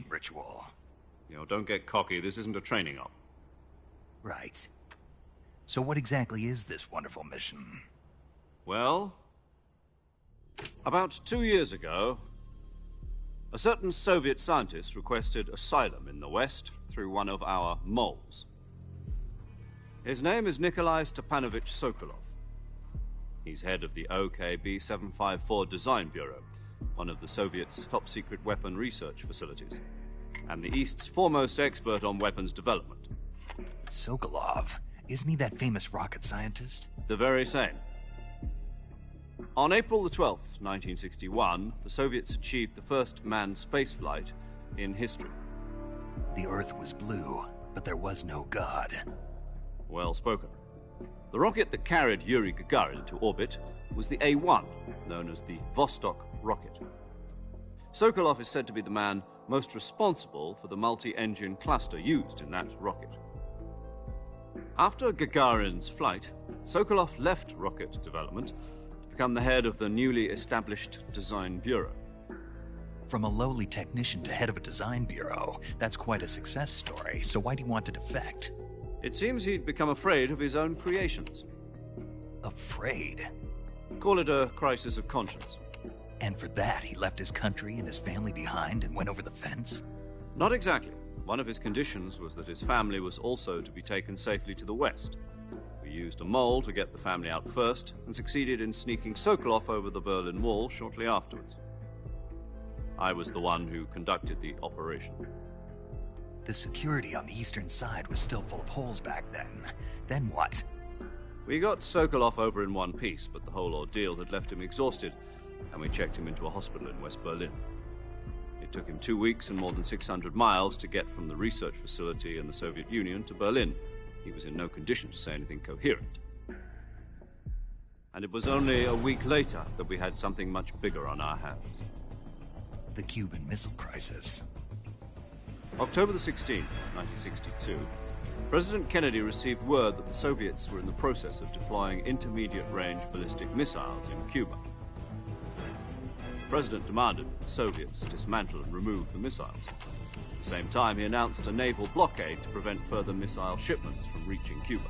ritual. You know, don't get cocky. This isn't a training op. Right. So what exactly is this wonderful mission? Well, about 2 years ago, a certain Soviet scientist requested asylum in the West through one of our moles. His name is Nikolai Stepanovich Sokolov. He's head of the OKB-754 Design Bureau, one of the Soviets' top-secret weapon research facilities, and the East's foremost expert on weapons development. Sokolov? Isn't he that famous rocket scientist? The very same. On April the 12th, 1961, the Soviets achieved the first manned spaceflight in history. The Earth was blue, but there was no God. Well spoken. The rocket that carried Yuri Gagarin to orbit was the A-1, known as the Vostok rocket. Sokolov is said to be the man most responsible for the multi-engine cluster used in that rocket. After Gagarin's flight, Sokolov left rocket development to become the head of the newly established Design Bureau. From a lowly technician to head of a design bureau, that's quite a success story, so why'd he want to defect? It seems he'd become afraid of his own creations. Afraid? Call it a crisis of conscience. And for that, he left his country and his family behind and went over the fence? Not exactly. One of his conditions was that his family was also to be taken safely to the West. We used a mole to get the family out first, and succeeded in sneaking Sokolov over the Berlin Wall shortly afterwards. I was the one who conducted the operation. The security on the eastern side was still full of holes back then. Then what? We got Sokolov over in one piece, but the whole ordeal had left him exhausted, and we checked him into a hospital in West Berlin. It took him 2 weeks and more than 600 miles to get from the research facility in the Soviet Union to Berlin. He was in no condition to say anything coherent. And it was only a week later that we had something much bigger on our hands. The Cuban Missile Crisis. October the 16th, 1962, President Kennedy received word that the Soviets were in the process of deploying intermediate-range ballistic missiles in Cuba. The President demanded that the Soviets dismantle and remove the missiles. At the same time, he announced a naval blockade to prevent further missile shipments from reaching Cuba.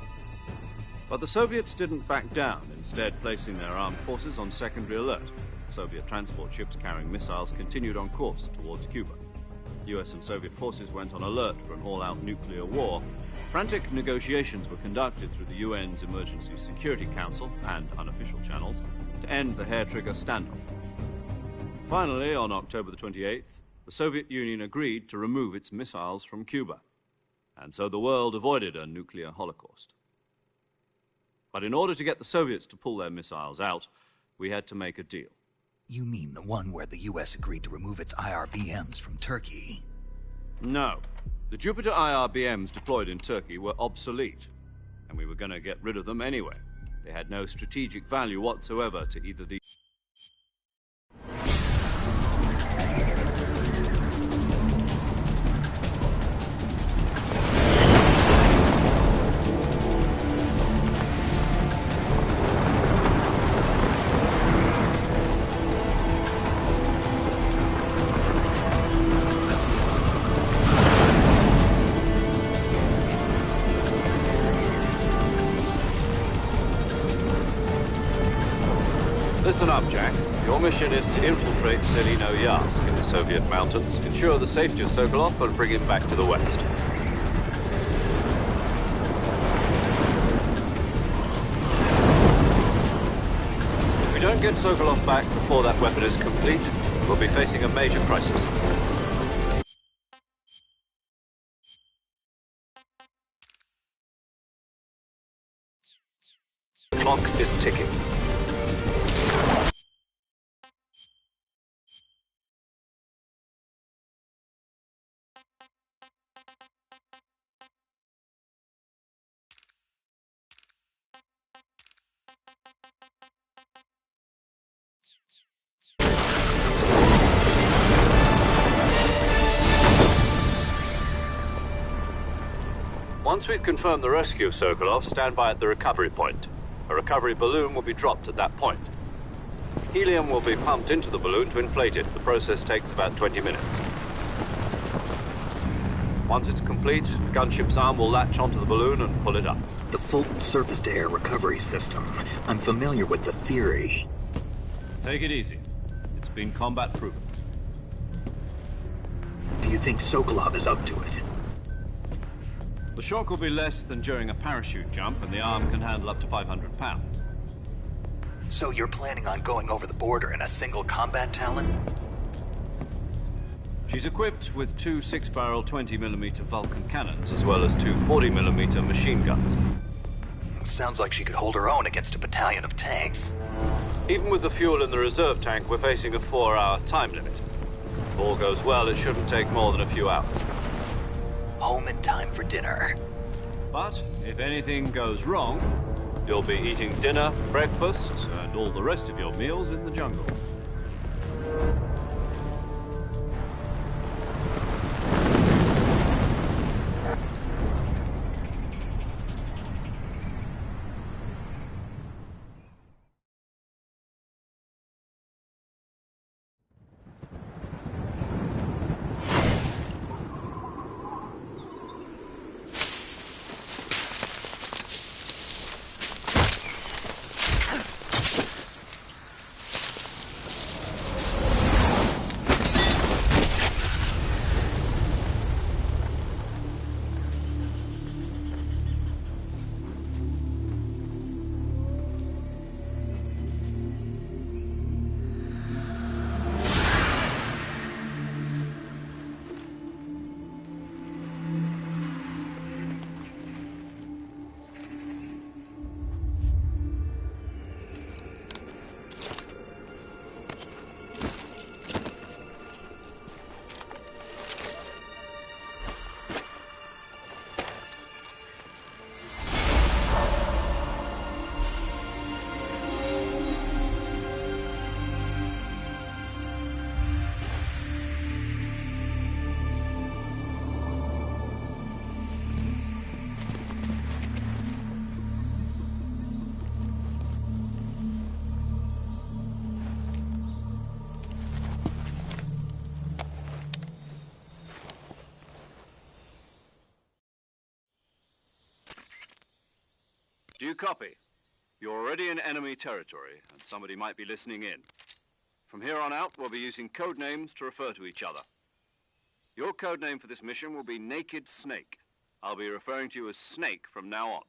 But the Soviets didn't back down, instead placing their armed forces on secondary alert. Soviet transport ships carrying missiles continued on course towards Cuba. US and Soviet forces went on alert for an all-out nuclear war. Frantic negotiations were conducted through the UN's Emergency Security Council and unofficial channels to end the hair-trigger standoff. Finally, on October the 28th, the Soviet Union agreed to remove its missiles from Cuba, and so the world avoided a nuclear holocaust. But in order to get the Soviets to pull their missiles out, we had to make a deal. You mean the one where the US agreed to remove its IRBMs from Turkey? No. The Jupiter IRBMs deployed in Turkey were obsolete, and we were going to get rid of them anyway. They had no strategic value whatsoever to either the Listen up, Jack. Your mission is to infiltrate Selino-Yarsk in the Soviet mountains, ensure the safety of Sokolov, and bring him back to the West. If we don't get Sokolov back before that weapon is complete, we'll be facing a major crisis. The clock is ticking. Once we've confirmed the rescue of Sokolov, stand by at the recovery point. A recovery balloon will be dropped at that point. Helium will be pumped into the balloon to inflate it. The process takes about 20 minutes. Once it's complete, the gunship's arm will latch onto the balloon and pull it up. The Fulton surface-to-air recovery system. I'm familiar with the theory. Take it easy. It's been combat-proven. Do you think Sokolov is up to it? The shock will be less than during a parachute jump, and the arm can handle up to 500 pounds. So you're planning on going over the border in a single combat Talon? She's equipped with two 6-barrel 20mm Vulcan cannons, as well as two 40mm machine guns. Sounds like she could hold her own against a battalion of tanks. Even with the fuel in the reserve tank, we're facing a 4-hour time limit. If all goes well, it shouldn't take more than a few hours. Home in time for dinner. But if anything goes wrong, you'll be eating dinner, breakfast, and all the rest of your meals in the jungle. Do you copy? You're already in enemy territory, and somebody might be listening in. From here on out, we'll be using code names to refer to each other. Your code name for this mission will be Naked Snake. I'll be referring to you as Snake from now on.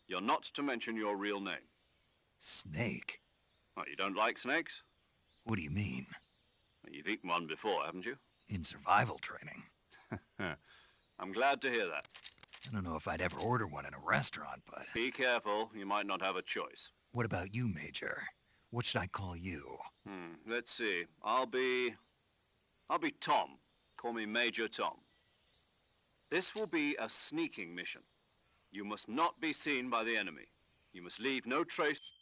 You're not to mention your real name. Snake? What, you don't like snakes? What do you mean? Well, you've eaten one before, haven't you? In survival training. I'm glad to hear that. I don't know if I'd ever order one in a restaurant, but... Be careful, you might not have a choice. What about you, Major? What should I call you? Let's see. I'll be Tom. Call me Major Tom. This will be a sneaking mission. You must not be seen by the enemy. You must leave no trace...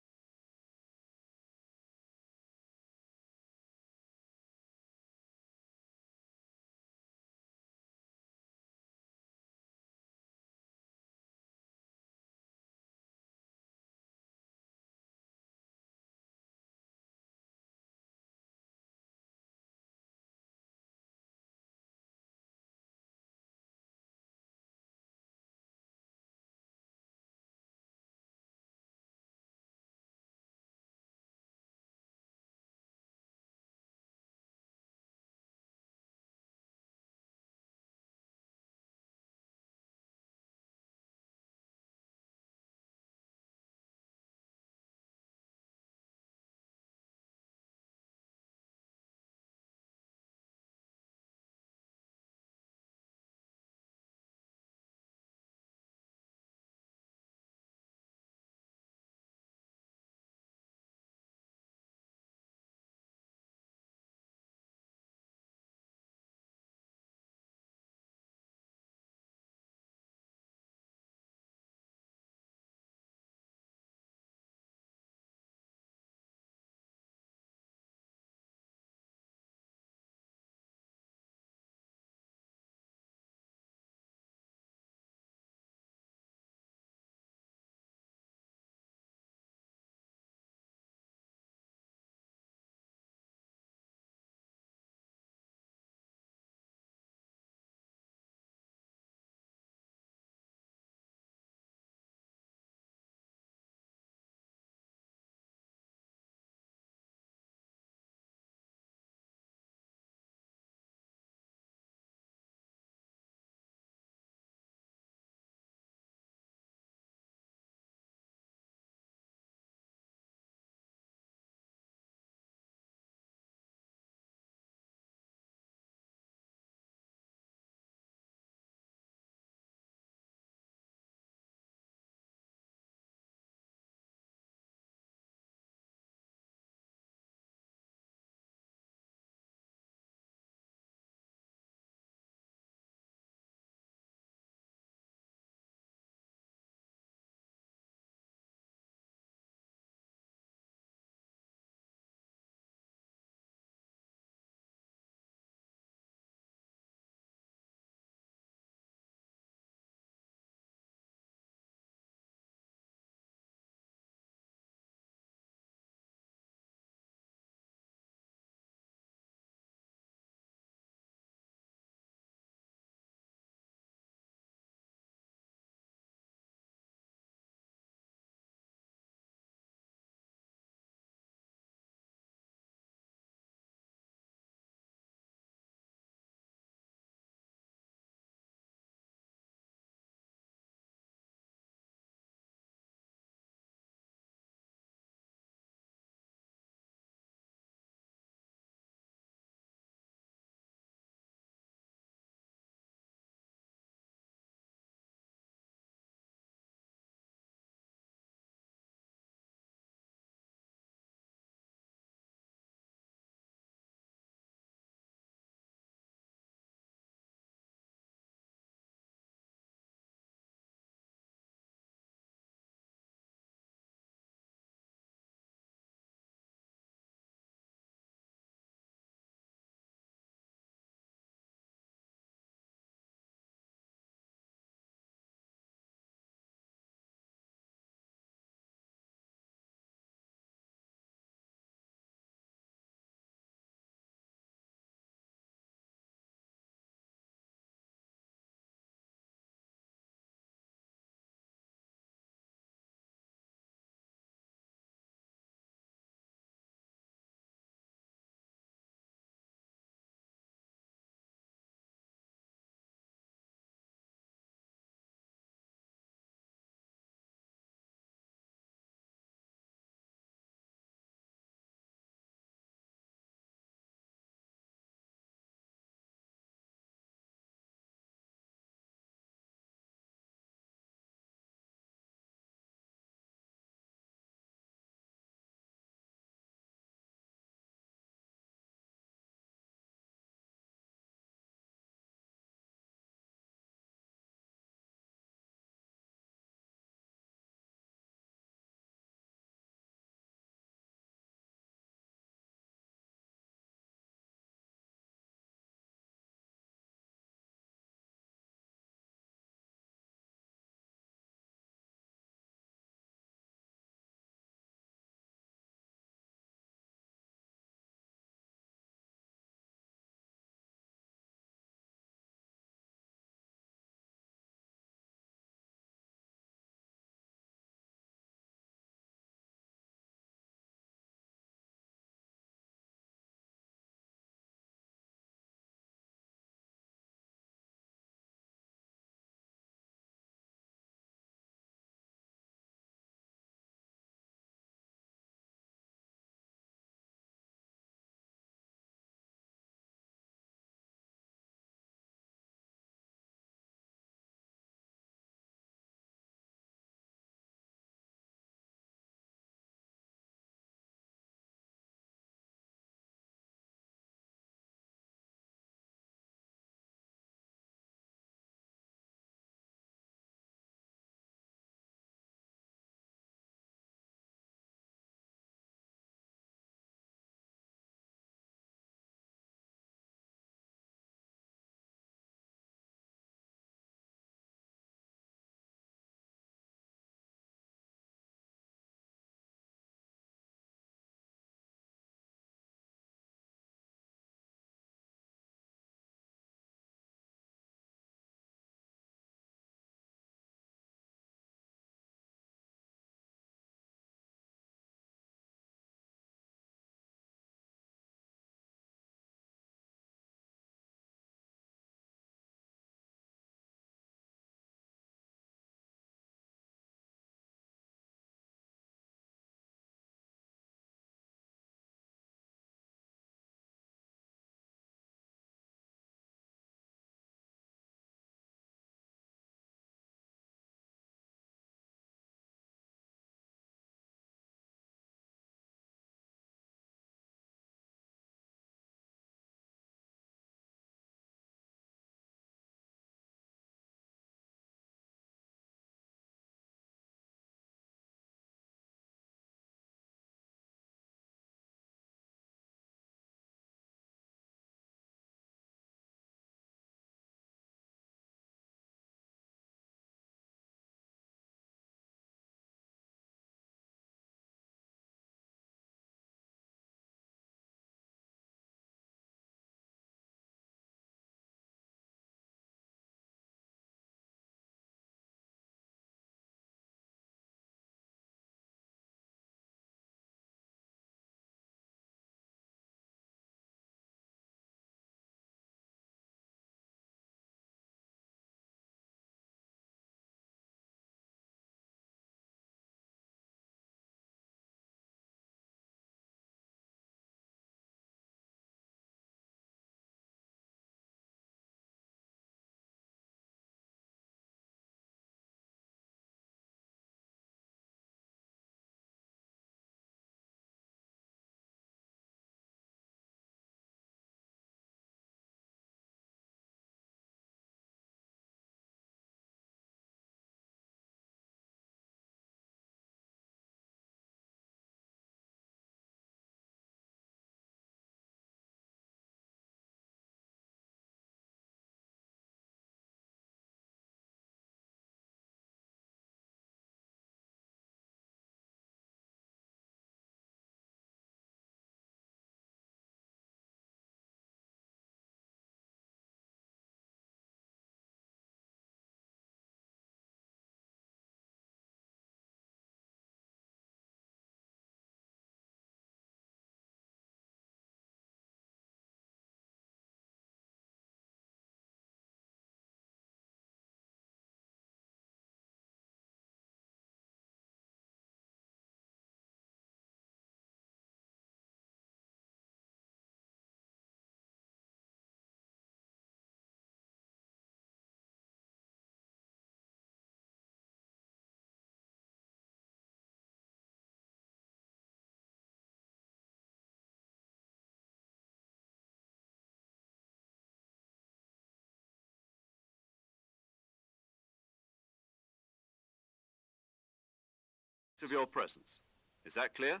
of your presence. Is that clear?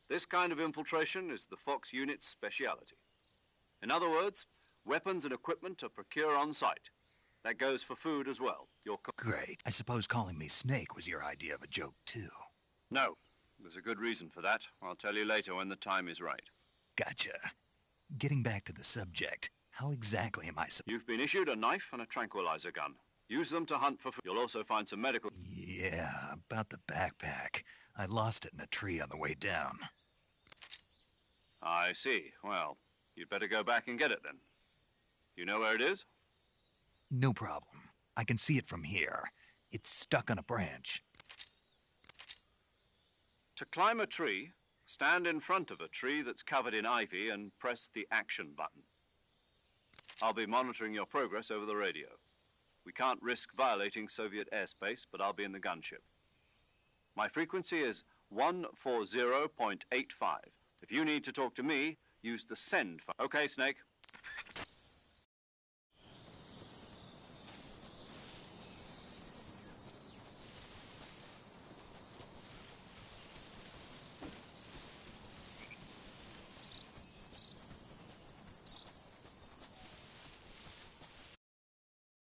This kind of infiltration is the Fox unit's speciality. In other words, weapons and equipment are procured on site. That goes for food as well. Great. I suppose calling me Snake was your idea of a joke, too. No. There's a good reason for that. I'll tell you later when the time is right. Gotcha. Getting back to the subject, how exactly am I You've been issued a knife and a tranquilizer gun. Use them to hunt for food. You'll also find some medical... Yeah, about the backpack. I lost it in a tree on the way down. I see. Well, you'd better go back and get it then. You know where it is? No problem. I can see it from here. It's stuck on a branch. To climb a tree, stand in front of a tree that's covered in ivy and press the action button. I'll be monitoring your progress over the radio. We can't risk violating Soviet airspace, but I'll be in the gunship. My frequency is 140.85. If you need to talk to me, use the send phone. Okay, Snake.